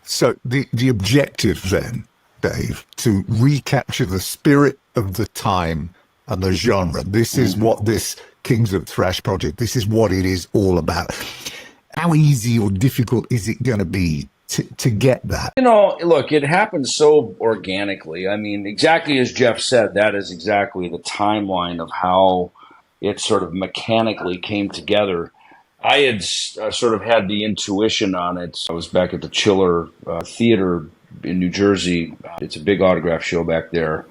So the objective then, Dave, to recapture the spirit of the time and the genre. This is what this Kings of Thrash project, this is what it is all about. How easy or difficult is it going to be to get that? You know, look, it happened so organically. I mean, exactly as Jeff said, that is exactly the timeline of how it sort of mechanically came together. I had sort of had the intuition on it. I was back at the Chiller Theater in New Jersey. It's a big autograph show back there.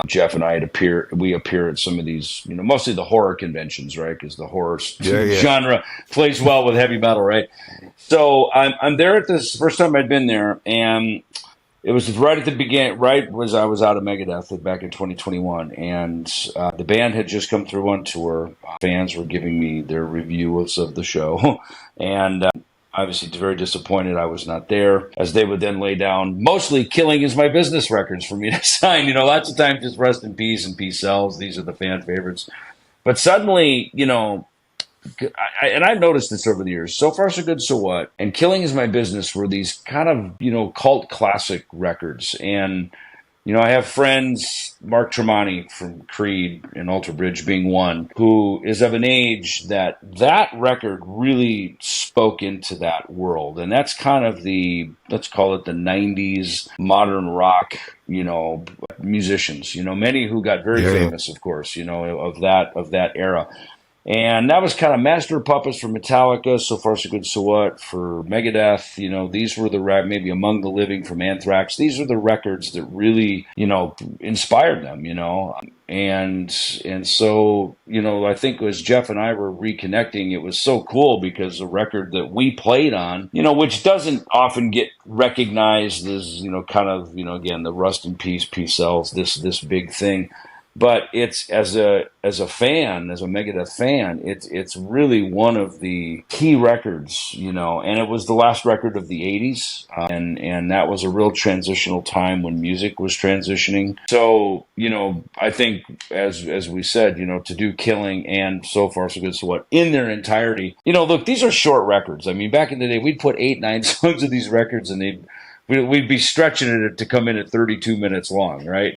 Jeff and I we appear at some of these, you know, mostly the horror conventions, right? Because the horror genre plays well with heavy metal, right? So I'm there at this first time I'd been there, and it was right at the beginning, right as I was out of Megadeth back in 2021, and the band had just come through on tour. Fans were giving me their reviews of the show, and obviously very disappointed I was not there, as they would then lay down mostly "Killing Is My Business" records for me to sign. You know, lots of times just "Rest in Peace" and "Peace Sells." These are the fan favorites. But suddenly, you know, and I've noticed this over the years. So Far So Good, So What, and "Killing Is My Business" were these kind of, you know, cult classic records. And, you know, I have friends, Mark Tremonti from Creed and Alter Bridge being one, who is of an age that record really spoke into that world. And that's kind of the, let's call it the 90s modern rock, you know, musicians, you know, many who got very famous, of course, you know, of that era. And that was kind of Master of Puppets for Metallica, So Far So Good, So What for Megadeth. You know, these were maybe Among the Living from Anthrax. These are the records that really, you know, inspired them, you know. And so, you know, I think as Jeff and I were reconnecting, it was so cool because the record that we played on, you know, which doesn't often get recognized as, you know, kind of, you know, again, the Rust in Peace, Peace Sells, this big thing. But it's as a fan, as a Megadeth fan, it's really one of the key records, you know. And it was the last record of the '80s, and that was a real transitional time when music was transitioning. So, you know, I think as we said, you know, to do Killing and So Far So Good, So What in their entirety, you know, look, these are short records. I mean, back in the day, we'd put 8, 9 songs of these records, and we'd be stretching it to come in at 32 minutes long, right?